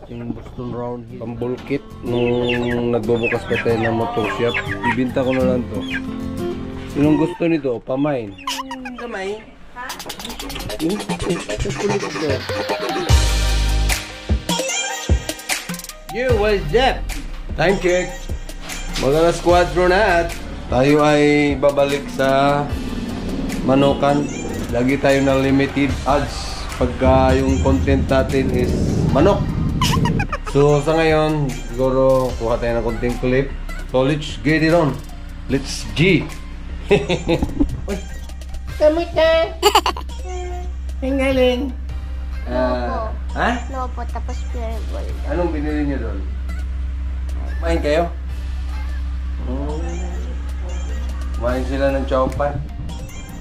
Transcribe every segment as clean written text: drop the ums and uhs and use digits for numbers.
ating Boston Roundhead. Pambulkit nung nagbubukas pa tayo ng motor shop. Ibinta ko na lang to. Sinong gusto nito? Pamain. Kamay? Ha? Yo, what is that? Time check. Mga squadron na at tayo ay babalik sa Manokan. Lagi tayo ng limited ads pagka yung content natin is manok. So sa ngayon, siguro kuha tayo ng konting clip. So let's get it on. Let's G. Uy, kamusta? Ang galing. Lopo. Ha? Lopo, tapos pure gold. Anong binili niyo doon? Kumain kayo? Kumain sila ng chowpan.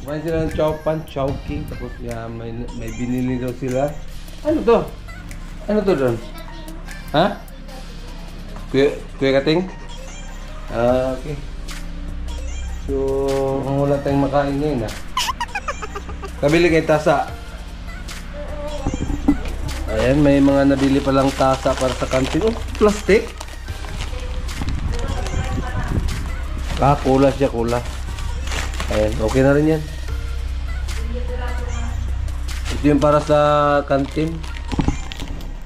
Kumain sila ng chowpan, chowking. Tapos yan, may binili daw sila. Ano to? Ano to doon? Ha? Kuya Kating? Okay. So, wala tayong makain ngayon, ha? Kabili kayo tasa. Ayan, may mga nabili palang tasa para sa kantin. Oh, plastic. Kula siya, kula. Ayan, okay na rin yan. Ito yung para sa kantin.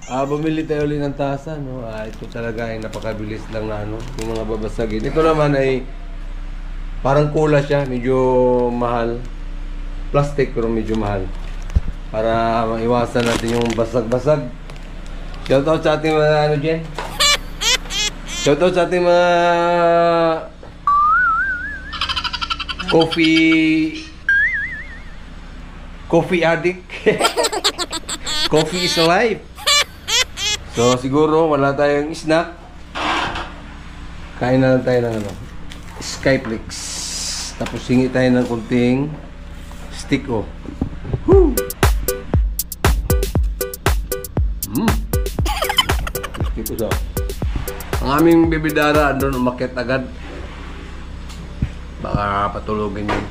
Bumili tayo ulit ng tasa, no? Ito talaga ay napakabilis lang na, ano, yung mga babasagin. Ito naman ay parang kula siya, medyo mahal. Plastic pero medyo mahal. Para maiwasan natin yung basag-basag. Shoutout sa ating mga ano dyan. Shoutout sa ating mga coffee addict. Coffee is alive. So siguro wala tayong snack. Kain na lang tayo ng ano, Skyflix. Tapos hingi tayo ng kunting stick, oh. Woo! Stick ko. Ang aming bibidara andun umakyat agad. Baka patulogin yun.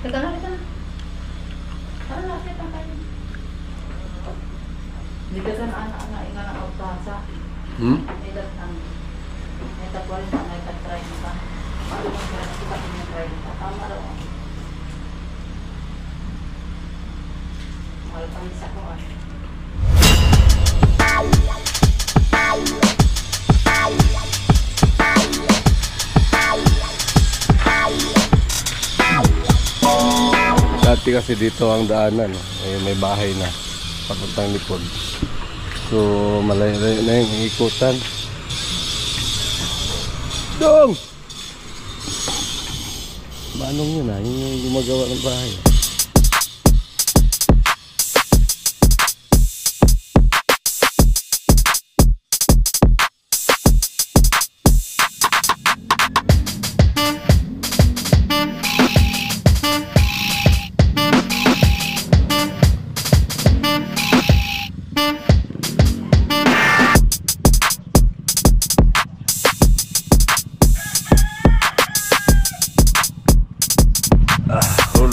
Teka na. Ano na, kita kayo. Hindi ka sa anak-anak nga ng autasa. Ilat ang netapwal na may katry mo ka. Ano mo ka nakita ko yung try mo ka. Tama raw. Mahal pang isa ko ah. Dati kasi dito ang daanan, no? Ayun, may bahay na papuntang likod. So malayo na yung ikutan. Dong! Manong yun ah, yun yung gumagawa ng bahay.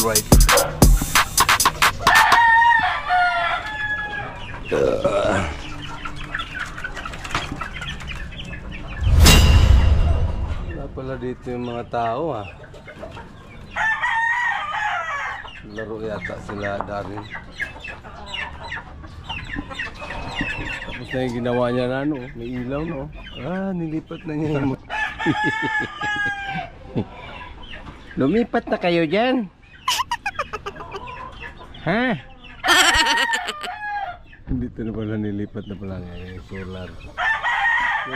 Alright. Wala pala dito yung mga tao ah. Laro yata sila Darin. Tapos na yung ginawa niya na ano, may ilaw no. Nilipat na niya yung lumipat na kayo dyan. Ha? Dito na pala nilipat na pala ngayon yung solar. So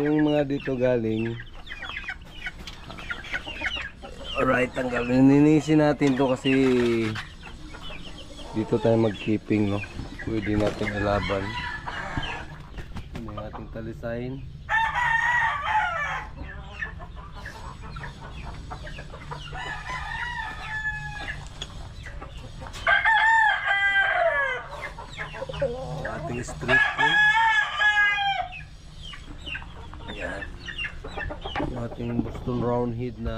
yung mga dito galing. Alright, tanggalin. Ninisin natin to kasi dito tayo mag-keeping, no? Pwede natin ilaban. May ating talisayin. Ating street food. Ayan. Yung ating Boston Roundhead na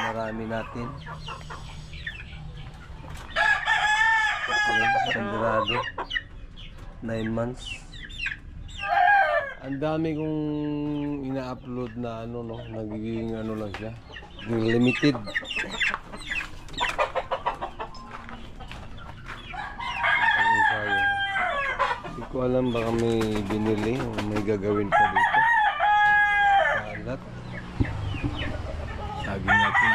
marami natin. Ayan, sigurado. 9 months. Ang dami kong ina-upload na ano, no, nagiging ano lang siya, limited. Ang sayang. Hindi ko alam, baka may binili o may gagawin pa dito. Kalat. Saging natin.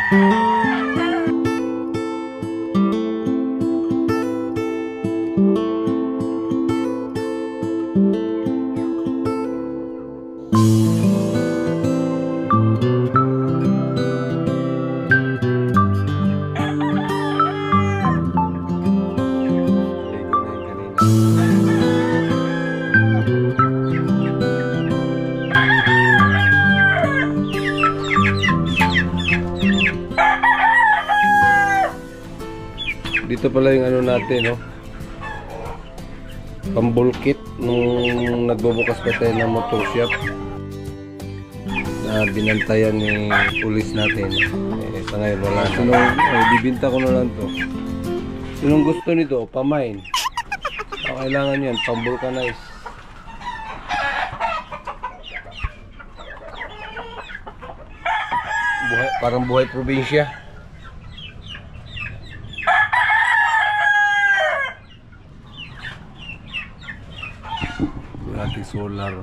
Dito pala yung ano natin, no? Pambulkit nung nagbubukas pa tayo ng motor shop na binantayan ni pulis natin. Sa ngayon wala. Bibinta ko na lang to. Sinong gusto nito? Pamain. Kailangan yan, pambulkanize. Parang buhay probinsya. Ating solar.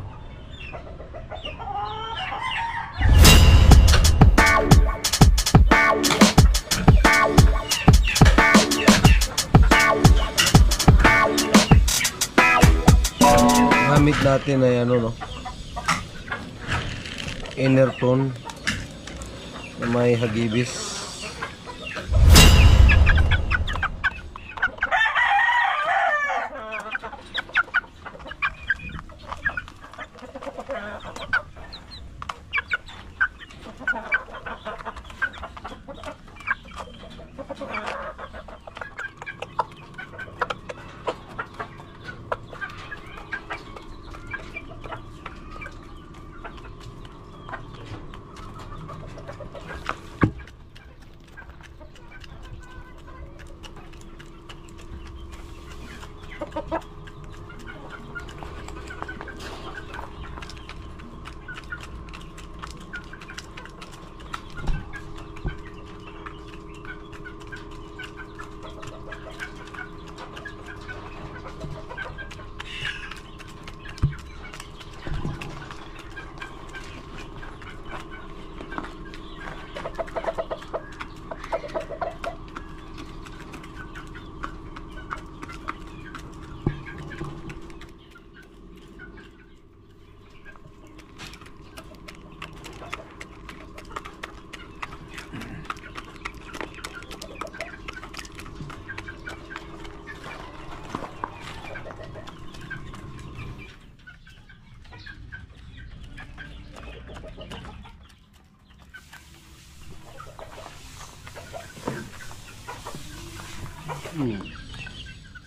Gamit natin ay ano, no, Enerton na may hagibis.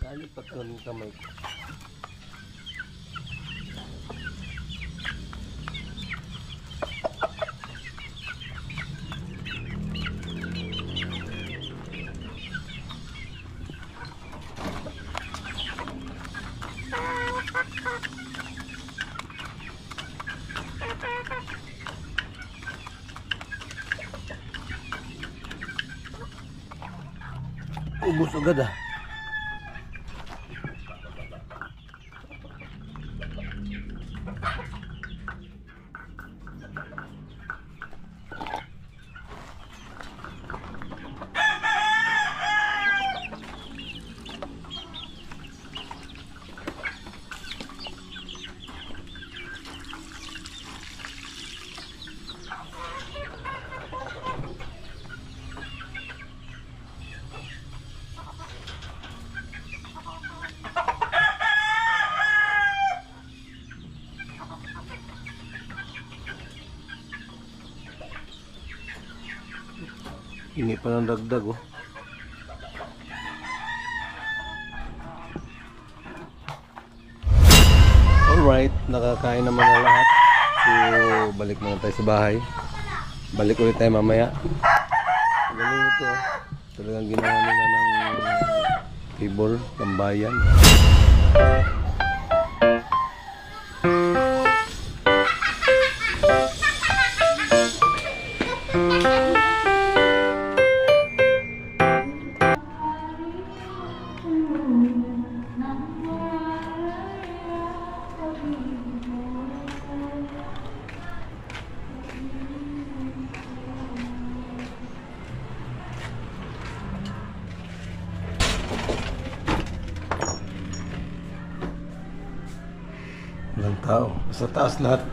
Saan pa ito ng kamay ko? Ubus agad ah. Ini pa ng dagdag oh. Alright, nakakain naman na lahat. So, balik na tayo sa bahay. Balik ulit tayo mamaya. Galing ito. Talagang ginawa nila ng table, tambayan. Walang tao. Sa taas lahat.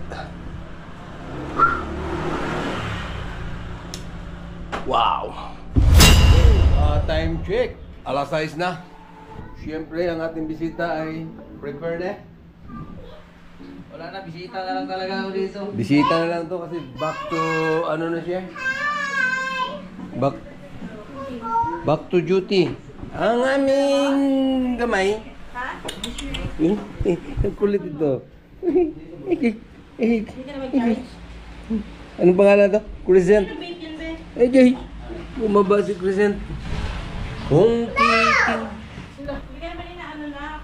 Wow! Time check. Alas 6 na. Siyempre, ang ating bisita ay prepared eh. Wala na, bisita na lang talaga ako dito. Bisita na lang to kasi back to ano na siya? Back to duty. Ang aming gamay. Ha? Ang kulit ito. Anong pangalan to? Crescent. Eh, Jay. Bumaba si Crescent. Hong Kiking. Hindi ka naman inaano na.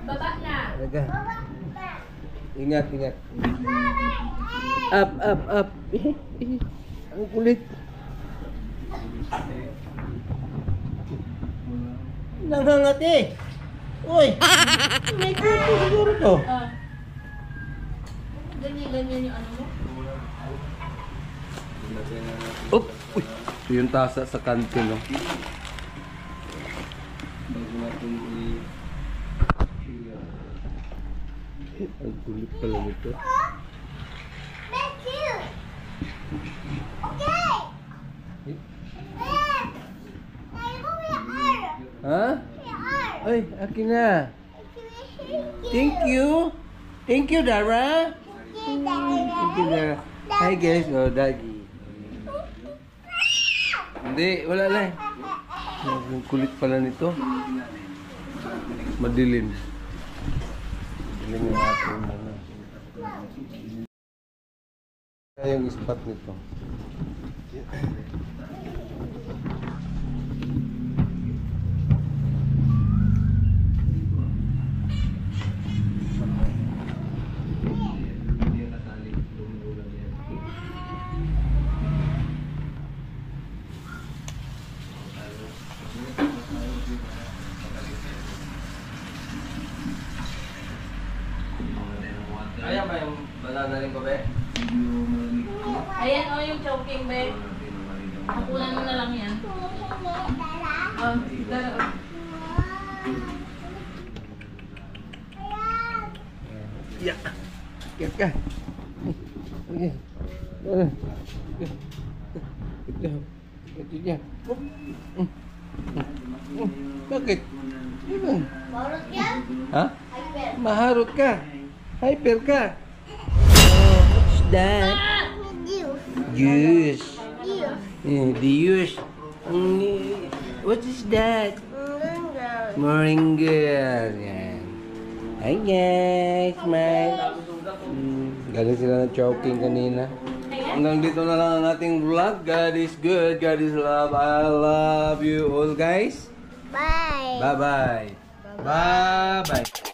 Baba na. Teka. Ingat, ingat. Up, up, up. Ang kulit. Nanghangat eh. Uy. May kuto siguro to. Ganyan yung ano mo. Up. Uy. Ito yung tasa sa kantin, no? Ang kulit pala nito. Thank you. Okay. Ha? Ay, akin na. Thank you. Thank you, Dara. Thank you, Dara. Hi, guys. Oh, Dagi. Hindi, wala lang. Ang kulit pala nito. Madilim. Madilim yung ating ano. Kaya yung spot nito. Ayan ba yung banana rin ko, be? Ayan o yung choking bag. Hapunan mo na lang yan. Dara. Ya. Kaya ka. Okay. Ito dyan. Bakit? Marot yan? Ha? Hyper. Maharot ka. Hyper ka. Oh, what's that? Juice. Juice. Juice. The juice. What is that? Moringa. Yan. Hi guys. Galing sila ng choking kanina. Hanggang dito na lang ang ating vlog. God is good. God is love. I love you all guys. Bye. Bye-bye. Bye-bye.